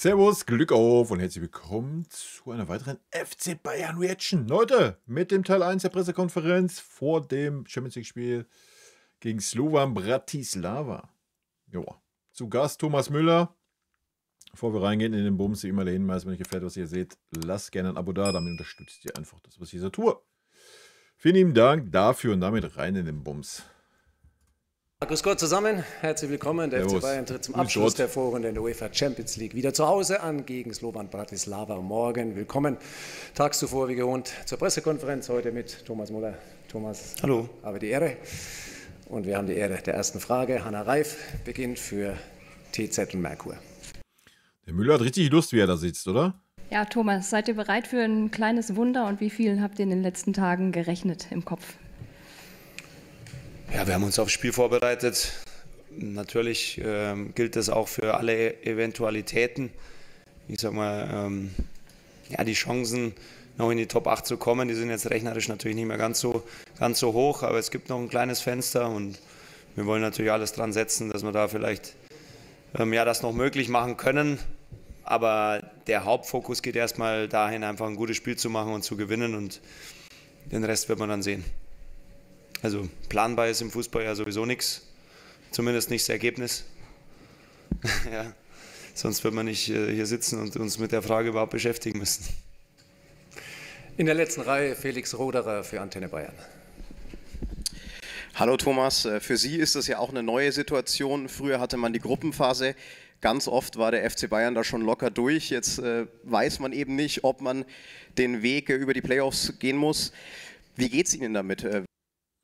Servus, Glück auf und herzlich willkommen zu einer weiteren FC Bayern Reaction. Leute, mit dem Teil 1 der Pressekonferenz vor dem Champions League-Spiel gegen Slovan Bratislava. Joa. Zu Gast Thomas Müller. Bevor wir reingehen in den Bums, wie immer der Hinweis, wenn euch gefällt, was ihr seht, lasst gerne ein Abo da, damit unterstützt ihr einfach das, was ich so tue. Vielen lieben Dank dafür und damit rein in den Bums. Grüß Gott zusammen, herzlich willkommen. Der FC Bayern tritt zum Abschluss der Vorrunde in der UEFA Champions League wieder zu Hause an gegen Slovan Bratislava morgen. Willkommen tags zuvor wie gewohnt zur Pressekonferenz, heute mit Thomas Müller. Thomas, hallo. Aber die Ehre. Und wir haben die Ehre der ersten Frage. Hanna Reif beginnt für TZ und Merkur. Der Müller hat richtig Lust, wie er da sitzt, oder? Ja, Thomas, seid ihr bereit für ein kleines Wunder und wie viel habt ihr in den letzten Tagen gerechnet im Kopf? Ja, wir haben uns aufs Spiel vorbereitet. Natürlich gilt das auch für alle Eventualitäten. Ich sag mal, ja, die Chancen, noch in die Top 8 zu kommen, die sind jetzt rechnerisch natürlich nicht mehr ganz so hoch, aber es gibt noch ein kleines Fenster und wir wollen natürlich alles dran setzen, dass wir da vielleicht ja, das noch möglich machen können. Aber der Hauptfokus geht erstmal dahin, einfach ein gutes Spiel zu machen und zu gewinnen und den Rest wird man dann sehen. Also planbar ist im Fußball ja sowieso nichts, zumindest nicht das Ergebnis. Ja, sonst wird man nicht hier sitzen und uns mit der Frage überhaupt beschäftigen müssen. In der letzten Reihe Felix Roderer für Antenne Bayern. Hallo Thomas, für Sie ist das ja auch eine neue Situation. Früher hatte man die Gruppenphase, ganz oft war der FC Bayern da schon locker durch. Jetzt weiß man eben nicht, ob man den Weg über die Playoffs gehen muss. Wie geht es Ihnen damit?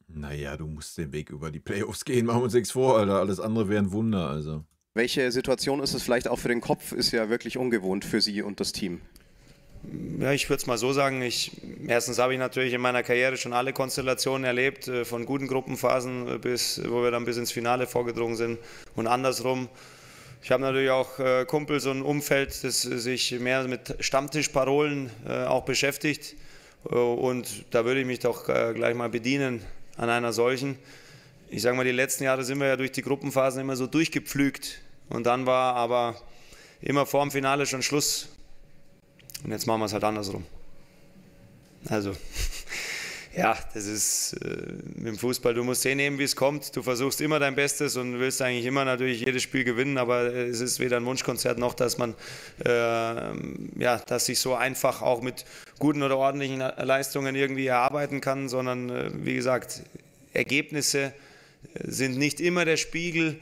Naja, du musst den Weg über die Playoffs gehen, machen wir uns nichts vor, Alter. Alles andere wäre ein Wunder, also. Welche Situation ist es vielleicht auch für den Kopf? Ist ja wirklich ungewohnt für Sie und das Team. Ja, ich würde es mal so sagen, erstens habe ich natürlich in meiner Karriere schon alle Konstellationen erlebt, von guten Gruppenphasen bis, wo wir dann bis ins Finale vorgedrungen sind und andersrum. Ich habe natürlich auch Kumpels und ein Umfeld, das sich mehr mit Stammtischparolen auch beschäftigt und da würde ich mich doch gleich mal bedienen an einer solchen. Ich sage mal, die letzten Jahre sind wir ja durch die Gruppenphasen immer so durchgepflügt und dann war aber immer vor dem Finale schon Schluss. Und jetzt machen wir es halt andersrum. Also, ja, das ist im Fußball, du musst sehen, wie es kommt. Du versuchst immer dein Bestes und willst eigentlich immer natürlich jedes Spiel gewinnen, aber es ist weder ein Wunschkonzert noch, dass man, ja, dass sich so einfach auch mit guten oder ordentlichen Leistungen irgendwie erarbeiten kann, sondern, wie gesagt, Ergebnisse sind nicht immer der Spiegel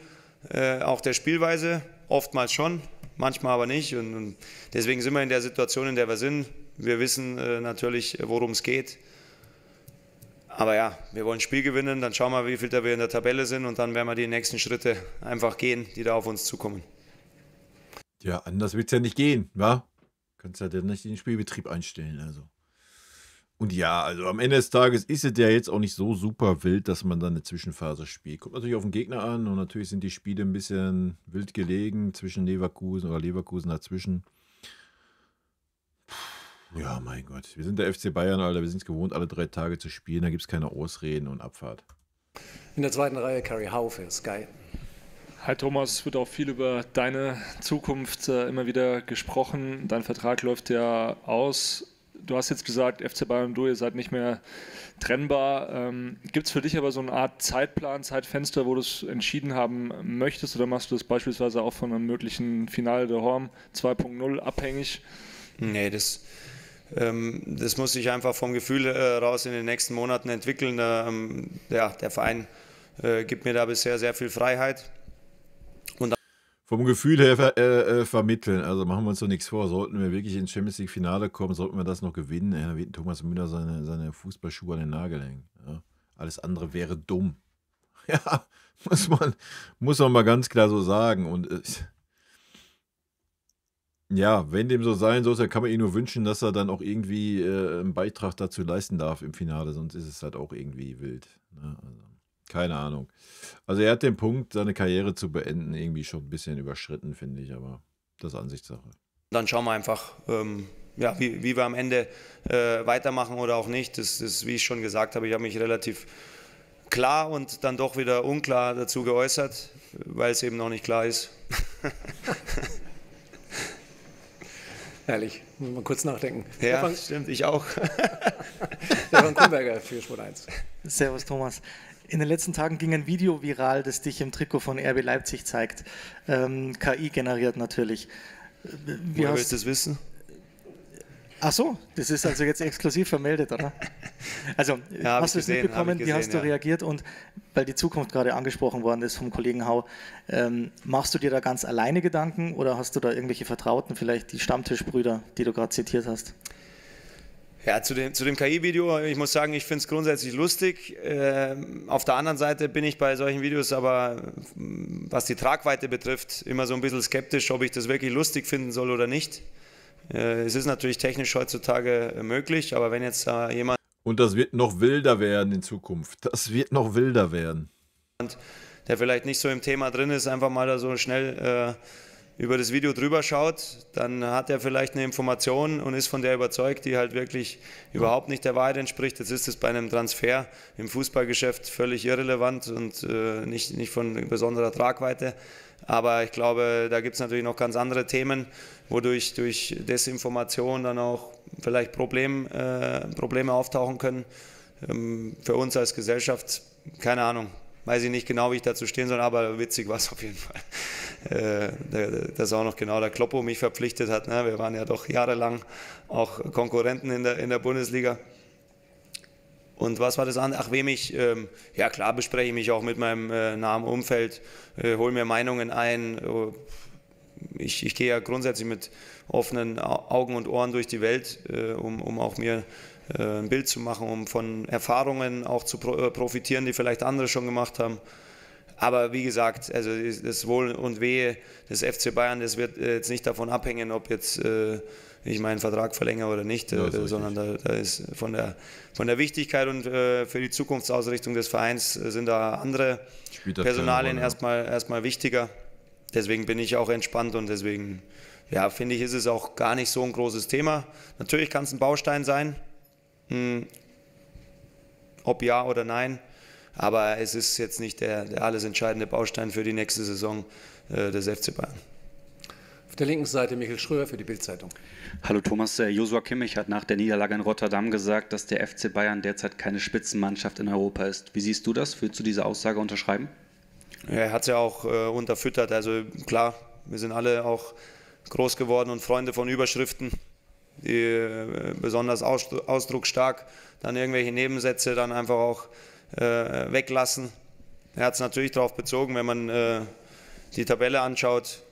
auch der Spielweise, oftmals schon. Manchmal aber nicht und deswegen sind wir in der Situation, in der wir sind. Wir wissen natürlich, worum es geht. Aber ja, wir wollen ein Spiel gewinnen, dann schauen wir, wie viel da wir in der Tabelle sind und dann werden wir die nächsten Schritte einfach gehen, die da auf uns zukommen. Ja, anders wird es ja nicht gehen, wa? Kannst ja dann nicht den Spielbetrieb einstellen, also. Und ja, also am Ende des Tages ist es ja jetzt auch nicht so super wild, dass man dann eine Zwischenphase spielt. Kommt natürlich auf den Gegner an und natürlich sind die Spiele ein bisschen wild gelegen zwischen Leverkusen oder Leverkusen dazwischen. Ja, mein Gott. Wir sind der FC Bayern, Alter. Wir sind es gewohnt, alle 3 Tage zu spielen. Da gibt es keine Ausreden und Abfahrt. In der zweiten Reihe Carrie Howe für Sky. Hi Thomas, es wird auch viel über deine Zukunft immer wieder gesprochen. Dein Vertrag läuft ja aus. Du hast jetzt gesagt, FC Bayern und du, ihr seid nicht mehr trennbar. Gibt es für dich aber so eine Art Zeitplan, Zeitfenster, wo du es entschieden haben möchtest? Oder machst du das beispielsweise auch von einem möglichen Finale der Horm 2.0 abhängig? Nee, das muss sich einfach vom Gefühl raus in den nächsten Monaten entwickeln. Ja, der Verein gibt mir da bisher sehr viel Freiheit. Vom Gefühl her vermitteln, also machen wir uns doch nichts vor. Sollten wir wirklich ins Champions League Finale kommen, sollten wir das noch gewinnen, dann wird Thomas Müller seine Fußballschuhe an den Nagel hängen. Ja. Alles andere wäre dumm. Ja, muss man mal ganz klar so sagen. Und ja, wenn dem so sein sollte, kann man ihm nur wünschen, dass er dann auch irgendwie einen Beitrag dazu leisten darf im Finale, sonst ist es halt auch irgendwie wild. Ne? Also. Keine Ahnung. Also er hat den Punkt, seine Karriere zu beenden, irgendwie schon ein bisschen überschritten, finde ich, aber das ist Ansichtssache. Dann schauen wir einfach, ja, wie wir am Ende weitermachen oder auch nicht. Das ist, wie ich schon gesagt habe, ich habe mich relativ klar und dann doch wieder unklar dazu geäußert, weil es eben noch nicht klar ist. Herrlich, muss mal kurz nachdenken. Ja, stimmt, ich auch. Stefan Kuhnberger für Sport 1. Servus Thomas. In den letzten Tagen ging ein Video viral, das dich im Trikot von RB Leipzig zeigt. KI generiert natürlich. Woher willst du das wissen? Ach so, das ist also jetzt exklusiv vermeldet, oder? Also, ja, hast du es mitbekommen, wie hast du reagiert? Und weil die Zukunft gerade angesprochen worden ist vom Kollegen Hau, machst du dir da ganz alleine Gedanken oder hast du da irgendwelche Vertrauten, vielleicht die Stammtischbrüder, die du gerade zitiert hast? Ja, zu dem KI-Video, ich muss sagen, ich finde es grundsätzlich lustig. Auf der anderen Seite bin ich bei solchen Videos aber, was die Tragweite betrifft, immer so ein bisschen skeptisch, ob ich das wirklich lustig finden soll oder nicht. Es ist natürlich technisch heutzutage möglich, aber wenn jetzt jemand... Und das wird noch wilder werden in Zukunft. Das wird noch wilder werden. Der vielleicht nicht so im Thema drin ist, einfach mal da so schnell über das Video drüber schaut, dann hat er vielleicht eine Information und ist von der überzeugt, die halt wirklich überhaupt nicht der Wahrheit entspricht. Jetzt ist es bei einem Transfer im Fußballgeschäft völlig irrelevant und nicht von besonderer Tragweite. Aber ich glaube, da gibt es natürlich noch ganz andere Themen, wodurch durch Desinformation dann auch vielleicht Probleme auftauchen können. Für uns als Gesellschaft, keine Ahnung, weiß ich nicht genau, wie ich dazu stehen soll, aber witzig war es auf jeden Fall. Dass auch noch genau der Kloppo mich verpflichtet hat. Ne? Wir waren ja doch jahrelang auch Konkurrenten in der Bundesliga. Und was war das andere? Ach, ja klar, bespreche ich mich auch mit meinem nahen Umfeld, hole mir Meinungen ein. Ich gehe ja grundsätzlich mit offenen Augen und Ohren durch die Welt, um auch mir ein Bild zu machen, um von Erfahrungen auch zu profitieren, die vielleicht andere schon gemacht haben. Aber wie gesagt, also das Wohl und Wehe des FC Bayern, das wird jetzt nicht davon abhängen, ob jetzt ich meinen Vertrag verlängere oder nicht, sondern da ist von der Wichtigkeit und für die Zukunftsausrichtung des Vereins sind da andere Personalien erstmal wichtiger. Deswegen bin ich auch entspannt und deswegen, ja, finde ich, ist es auch gar nicht so ein großes Thema. Natürlich kann es ein Baustein sein, ob ja oder nein, aber es ist jetzt nicht der alles entscheidende Baustein für die nächste Saison des FC Bayern. Auf der linken Seite Michael Schröer für die Bild-Zeitung. Hallo Thomas, Joshua Kimmich hat nach der Niederlage in Rotterdam gesagt, dass der FC Bayern derzeit keine Spitzenmannschaft in Europa ist. Wie siehst du das? Würdest du diese Aussage unterschreiben? Er hat es ja auch unterfüttert. Also klar, wir sind alle auch groß geworden und Freunde von Überschriften, die besonders ausdrucksstark dann irgendwelche Nebensätze dann einfach auch weglassen. Er hat es natürlich darauf bezogen, wenn man die Tabelle anschaut,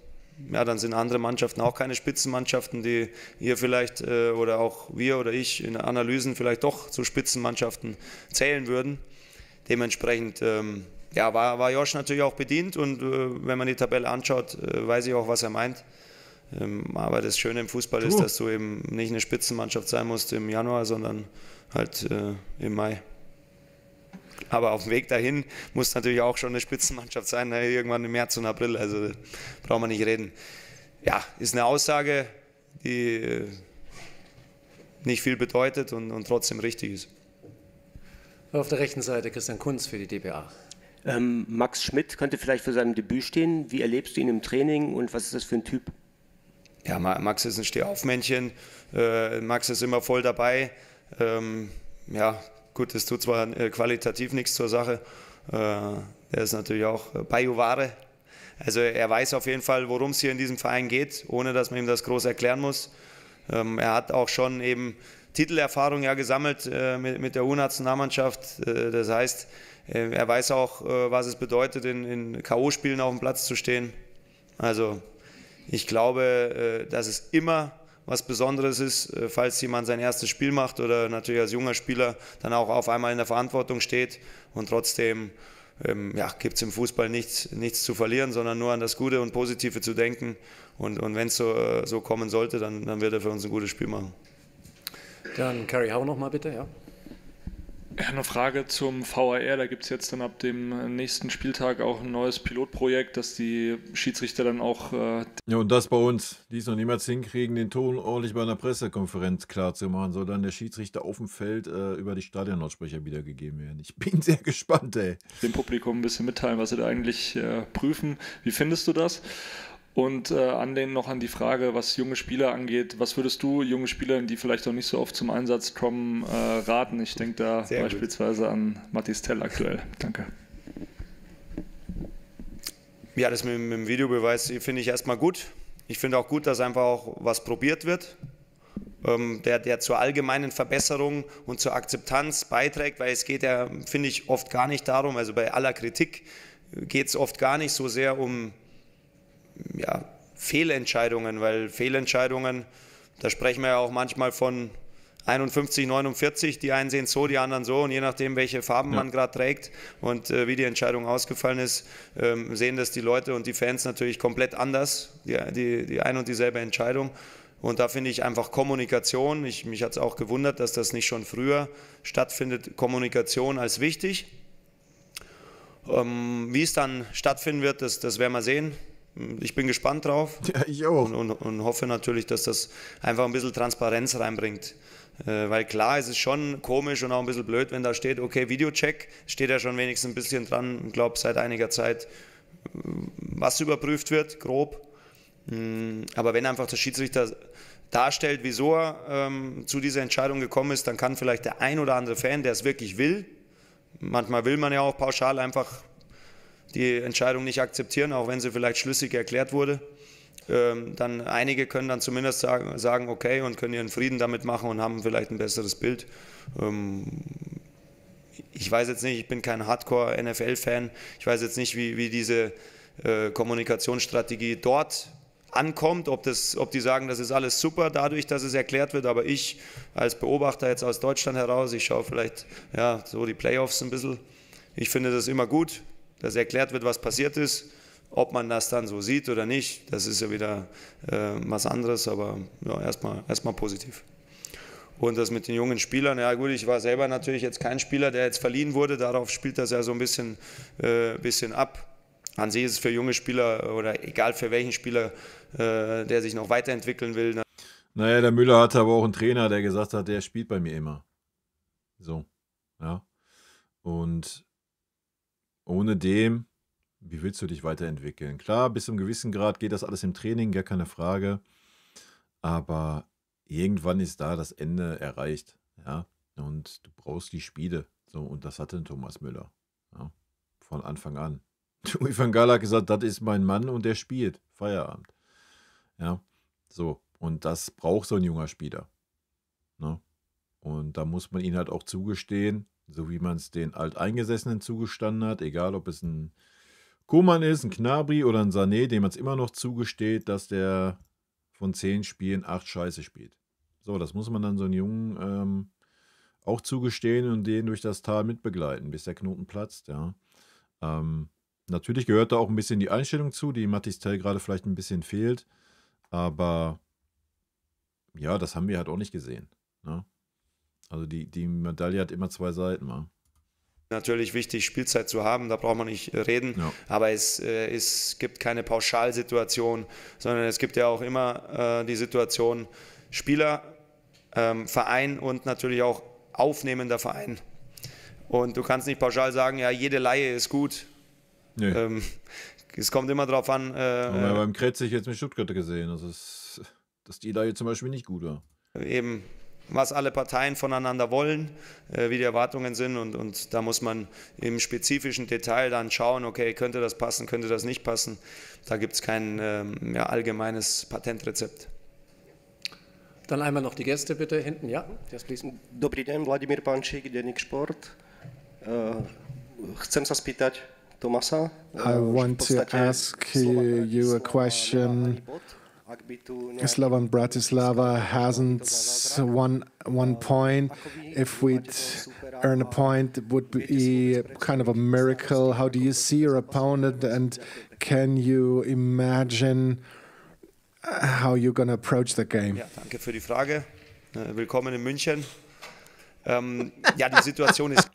ja, dann sind andere Mannschaften auch keine Spitzenmannschaften, die ihr vielleicht oder auch wir oder ich in Analysen vielleicht doch zu Spitzenmannschaften zählen würden. Dementsprechend ja, war Josh natürlich auch bedient und wenn man die Tabelle anschaut, weiß ich auch, was er meint. Aber das Schöne im Fußball ist, dass du eben nicht eine Spitzenmannschaft sein musst im Januar, sondern halt im Mai. Aber auf dem Weg dahin muss natürlich auch schon eine Spitzenmannschaft sein, irgendwann im März und April, also braucht man nicht reden. Ja, ist eine Aussage, die nicht viel bedeutet und trotzdem richtig ist. Auf der rechten Seite Christian Kunz für die dpa. Max Schmidt könnte vielleicht für sein Debüt stehen. Wie erlebst du ihn im Training und was ist das für ein Typ? Ja, Max ist ein Stehaufmännchen. Max ist immer voll dabei. Ja, gut, das tut zwar qualitativ nichts zur Sache. Der ist natürlich auch Bajuware. Also er weiß auf jeden Fall, worum es hier in diesem Verein geht, ohne dass man ihm das groß erklären muss. Er hat auch schon eben Titelerfahrung ja gesammelt mit der U-Nationalmannschaft. Das heißt, er weiß auch, was es bedeutet, in K.O.-Spielen auf dem Platz zu stehen. Also ich glaube, dass es immer was Besonderes ist, falls jemand sein erstes Spiel macht oder natürlich als junger Spieler dann auch auf einmal in der Verantwortung steht. Und trotzdem ja, gibt es im Fußball nichts zu verlieren, sondern nur an das Gute und Positive zu denken. Und wenn es so kommen sollte, dann wird er für uns ein gutes Spiel machen. Dann Carrie Hau nochmal bitte, ja. Ja, eine Frage zum VAR. Da gibt es jetzt dann ab dem nächsten Spieltag auch ein neues Pilotprojekt, dass die Schiedsrichter dann auch... Ja, und das bei uns, die es noch niemals hinkriegen, den Ton ordentlich bei einer Pressekonferenz klar zu machen, soll dann der Schiedsrichter auf dem Feld über die Stadionlautsprecher wiedergegeben werden. Ich bin sehr gespannt, ey. Dem Publikum ein bisschen mitteilen, was sie da eigentlich prüfen. Wie findest du das? Und anlehnend noch an die Frage, was junge Spieler angeht, was würdest du junge Spielern, die vielleicht auch nicht so oft zum Einsatz kommen, raten? Ich denke da sehr beispielsweise an Mathys Tell aktuell. Danke. Ja, das mit dem Videobeweis finde ich erstmal gut. Ich finde auch gut, dass einfach auch was probiert wird, der zur allgemeinen Verbesserung und zur Akzeptanz beiträgt, weil es geht ja, finde ich, oft gar nicht darum, also bei aller Kritik geht es oft gar nicht so sehr um Fehlentscheidungen, weil Fehlentscheidungen, da sprechen wir ja auch manchmal von 51, 49, die einen sehen so, die anderen so, und je nachdem, welche Farben man gerade trägt und wie die Entscheidung ausgefallen ist, sehen das die Leute und die Fans natürlich komplett anders, die ein und dieselbe Entscheidung. Und da finde ich einfach Kommunikation, mich hat es auch gewundert, dass das nicht schon früher stattfindet, Kommunikation als wichtig. Wie es dann stattfinden wird, das werden wir sehen. Ich bin gespannt drauf. Ja, ich auch. Und hoffe natürlich, dass das einfach ein bisschen Transparenz reinbringt. Weil klar, es ist schon komisch und auch ein bisschen blöd, wenn da steht, okay, Videocheck, steht ja schon wenigstens ein bisschen dran, ich glaube seit einiger Zeit, was überprüft wird, grob. Aber wenn einfach der Schiedsrichter darstellt, wieso er zu dieser Entscheidung gekommen ist, dann kann vielleicht der ein oder andere Fan, der es wirklich will, manchmal will man ja auch pauschal einfach die Entscheidung nicht akzeptieren, auch wenn sie vielleicht schlüssig erklärt wurde, dann einige können dann zumindest sagen, okay, und können ihren Frieden damit machen und haben vielleicht ein besseres Bild. Ich weiß jetzt nicht, ich bin kein Hardcore-NFL-Fan, ich weiß jetzt nicht, wie diese Kommunikationsstrategie dort ankommt, ob die sagen, das ist alles super dadurch, dass es erklärt wird, aber ich als Beobachter jetzt aus Deutschland heraus, ich schaue vielleicht so die Playoffs ein bisschen, ich finde das immer gut, dass erklärt wird, was passiert ist. Ob man das dann so sieht oder nicht, das ist ja wieder was anderes, aber ja, erstmal positiv. Und das mit den jungen Spielern, ja gut, ich war selber natürlich jetzt kein Spieler, der jetzt verliehen wurde, darauf spielt das ja so ein bisschen ab. An sich ist es für junge Spieler oder egal für welchen Spieler, der sich noch weiterentwickeln will. Naja, der Müller hatte aber auch einen Trainer, der gesagt hat, der spielt bei mir immer. So, ja. Und ohne dem, wie willst du dich weiterentwickeln? Klar, bis zu einem gewissen Grad geht das alles im Training, gar keine Frage. Aber irgendwann ist da das Ende erreicht. Ja? Und du brauchst die Spiele. So, und das hatte Thomas Müller. Ja? Von Anfang an. Louis van Gaal hat gesagt, das ist mein Mann und der spielt. Feierabend. Ja, so. Und das braucht so ein junger Spieler. Ne? Und da muss man ihn halt auch zugestehen, so wie man es den Alteingesessenen zugestanden hat, egal ob es ein Koeman ist, ein Gnabry oder ein Sané, dem man es immer noch zugesteht, dass der von 10 Spielen 8 Scheiße spielt. So, das muss man dann so einen Jungen auch zugestehen und den durch das Tal mitbegleiten, bis der Knoten platzt. Ja. Natürlich gehört da auch ein bisschen die Einstellung zu, die Mathys Tell gerade vielleicht ein bisschen fehlt. Aber ja, das haben wir halt auch nicht gesehen. Ne? Also die Medaille hat immer 2 Seiten. Man. Natürlich wichtig, Spielzeit zu haben, da braucht man nicht reden, ja. Aber es gibt keine Pauschalsituation, sondern es gibt ja auch immer die Situation Spieler, Verein und natürlich auch aufnehmender Verein. Und du kannst nicht pauschal sagen, ja, jede Leihe ist gut. Nee. Es kommt immer darauf an. Haben wir beim Kretzig jetzt mit Stuttgart gesehen, dass die Leihe zum Beispiel nicht gut war. Eben, was alle Parteien voneinander wollen, wie die Erwartungen sind und da muss man im spezifischen Detail dann schauen, okay, könnte das passen, könnte das nicht passen. Da gibt es kein allgemeines Patentrezept. Dann einmal noch die Gäste bitte hinten, ja. Dobrý den, Vladimír Pančík, Deník Šport. Chcem sa spýtať Tomasa. I want to ask you a question. Slovan Bratislava hasn't won 1 point. If we'd earn a point, it would be kind of a miracle. How do you see your opponent, and can you imagine how you're going to approach the game? Ja, danke für die Frage. Willkommen in München. Ja, die Situation ist...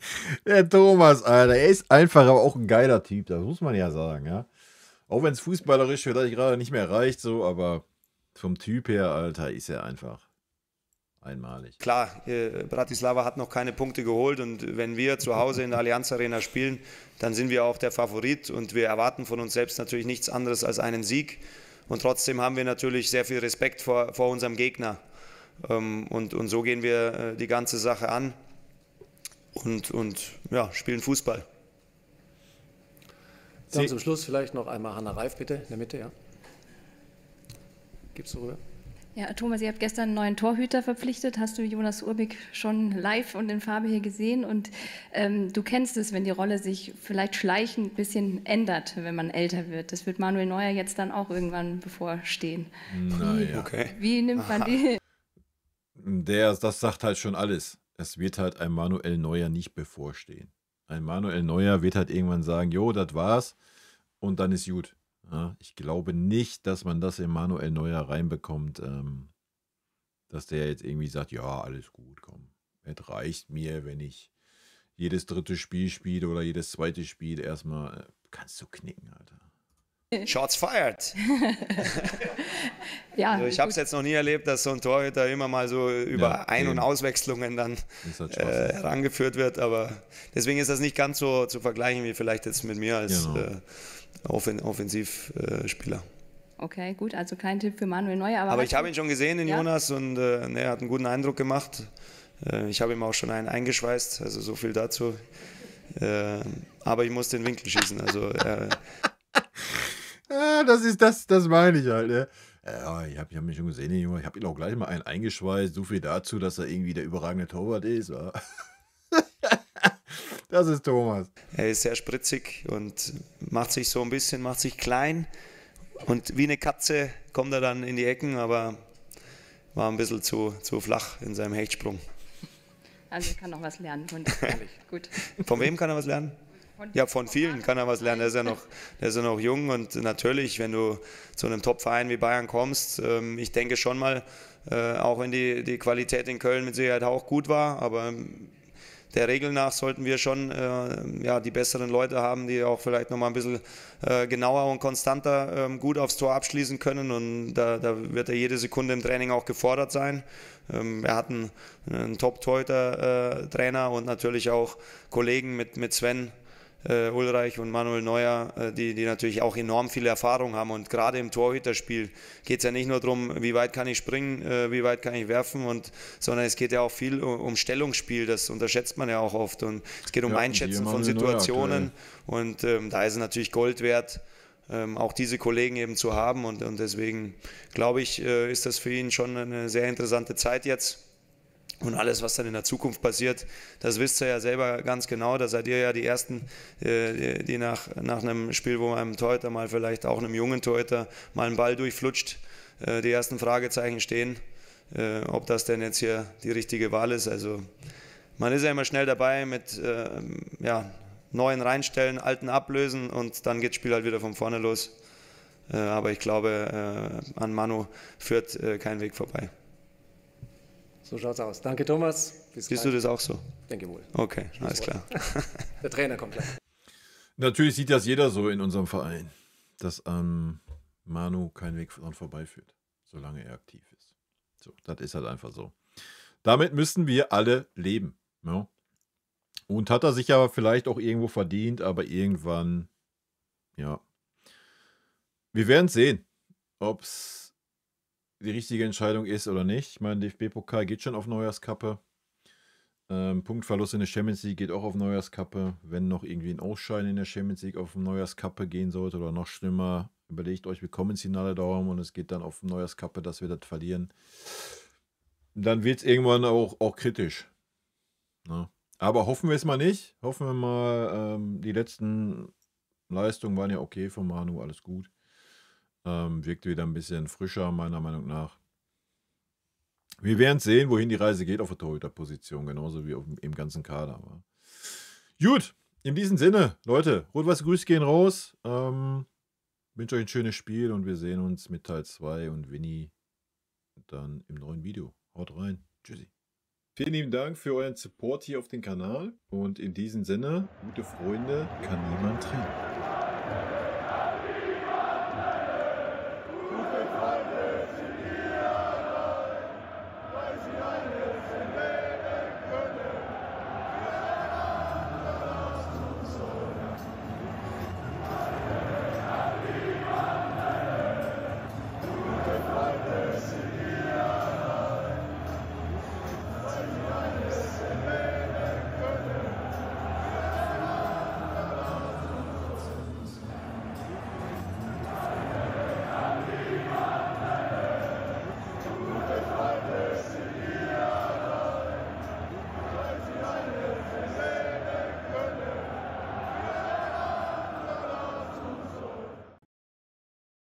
Der Thomas, Alter, er ist einfach aber auch ein geiler Typ, das muss man ja sagen, ja. Auch wenn es fußballerisch vielleicht gerade nicht mehr reicht, so, aber vom Typ her, Alter, ist er einfach einmalig. Klar, Bratislava hat noch keine Punkte geholt und wenn wir zu Hause in der Allianz Arena spielen, dann sind wir auch der Favorit und wir erwarten von uns selbst natürlich nichts anderes als einen Sieg. Und trotzdem haben wir natürlich sehr viel Respekt vor unserem Gegner. Und so gehen wir die ganze Sache an und ja, spielen Fußball. Dann zum Schluss vielleicht noch einmal Hanna Reif, bitte, in der Mitte, ja. Gibst du rüber? Ja, Thomas, ihr habt gestern einen neuen Torhüter verpflichtet. Hast du Jonas Urbik schon live und in Farbe hier gesehen? Und du kennst es, wenn die Rolle sich vielleicht schleichend ein bisschen ändert, wenn man älter wird. Das wird Manuel Neuer jetzt dann auch irgendwann bevorstehen. Wie nimmt man die? Das sagt halt schon alles. Es wird halt einem Manuel Neuer nicht bevorstehen. Ein Manuel Neuer wird halt irgendwann sagen, jo, das war's und dann ist gut. Ja, ich glaube nicht, dass man das in Manuel Neuer reinbekommt, dass der jetzt irgendwie sagt, ja, alles gut, komm. Es reicht mir, wenn ich jedes dritte Spiel spiele oder jedes zweite Spiel erstmal, kannst du knicken, Alter. Shots fired. Ja, also ich habe es jetzt noch nie erlebt, dass so ein Torhüter immer mal so über Ein- und Auswechslungen dann herangeführt wird, aber deswegen ist das nicht ganz so zu vergleichen wie vielleicht jetzt mit mir als Offensivspieler. Okay, gut, also kein Tipp für Manuel Neuer. Aber ich habe ihn schon gesehen, den Jonas, und er hat einen guten Eindruck gemacht. Ich habe ihm auch schon einen eingeschweißt, also so viel dazu. Aber ich muss den Winkel schießen, also das meine ich halt, ne? Ja, ich hab mich schon gesehen, Junge. Ich habe ihn auch gleich mal einen eingeschweißt. So viel dazu, dass er irgendwie der überragende Torwart ist. Ja. Das ist Thomas. Er ist sehr spritzig und macht sich so ein bisschen, macht sich klein. Und wie eine Katze kommt er dann in die Ecken, aber war ein bisschen zu flach in seinem Hechtsprung. Also er kann noch was lernen von dir. Gut. Von wem kann er was lernen? Ja, von vielen kann er was lernen. Der ist ja noch jung und natürlich, wenn du zu einem Top-Verein wie Bayern kommst, ich denke schon mal, auch wenn die Qualität in Köln mit Sicherheit auch gut war, aber der Regel nach sollten wir schon die besseren Leute haben, die auch vielleicht nochmal ein bisschen genauer und konstanter gut aufs Tor abschließen können, und da wird er jede Sekunde im Training auch gefordert sein. Wir hatten einen Top-Torhüter-Trainer und natürlich auch Kollegen mit Sven Ulreich und Manuel Neuer, die natürlich auch enorm viel Erfahrung haben, und gerade im Torhüterspiel geht es ja nicht nur darum, wie weit kann ich springen, wie weit kann ich werfen, sondern es geht ja auch viel um Stellungsspiel, das unterschätzt man ja auch oft, und es geht um Einschätzen von Situationen, und da ist es natürlich Gold wert, auch diese Kollegen eben zu haben, und deswegen glaube ich, ist das für ihn schon eine sehr interessante Zeit jetzt. Und alles, was dann in der Zukunft passiert, das wisst ihr ja selber ganz genau. Da seid ihr ja die Ersten, die nach einem Spiel, wo einem Torhüter mal vielleicht auch einem jungen Torhüter mal einen Ball durchflutscht, die ersten Fragezeichen stehen, ob das denn jetzt hier die richtige Wahl ist. Also man ist ja immer schnell dabei mit neuen reinstellen, alten ablösen, und dann geht das Spiel halt wieder von vorne los. Aber ich glaube, an Manu führt kein Weg vorbei. So schaut's aus. Danke, Thomas. Siehst du das auch so? Denke wohl. Okay, alles klar. Der Trainer kommt gleich. Natürlich sieht das jeder so in unserem Verein, dass an Manu kein Weg dran vorbeiführt, solange er aktiv ist. So, das ist halt einfach so. Damit müssten wir alle leben. Ja? Und hat er sich aber vielleicht auch irgendwo verdient, aber irgendwann, ja. Wir werden sehen, ob es die richtige Entscheidung ist oder nicht. Ich meine, DFB-Pokal geht schon auf Neujahrskappe. Punktverlust in der Champions League geht auch auf Neujahrskappe. Wenn noch irgendwie ein Ausscheiden in der Champions League auf Neujahrskappe gehen sollte oder noch schlimmer, überlegt euch, wir kommen ins Finale Daumen und es geht dann auf Neujahrskappe, dass wir das verlieren. Dann wird es irgendwann auch kritisch. Na? Aber hoffen wir es mal nicht. Hoffen wir mal, die letzten Leistungen waren ja okay von Manu, alles gut. Wirkt wieder ein bisschen frischer, meiner Meinung nach. Wir werden sehen, wohin die Reise geht auf der Torhüterposition, genauso wie im ganzen Kader. Aber gut, in diesem Sinne, Leute, rot-weiße Grüße gehen raus. Wünsche euch ein schönes Spiel und wir sehen uns mit Teil 2 und Winnie dann im neuen Video. Haut rein. Tschüssi. Vielen lieben Dank für euren Support hier auf dem Kanal und in diesem Sinne, gute Freunde kann niemand trennen.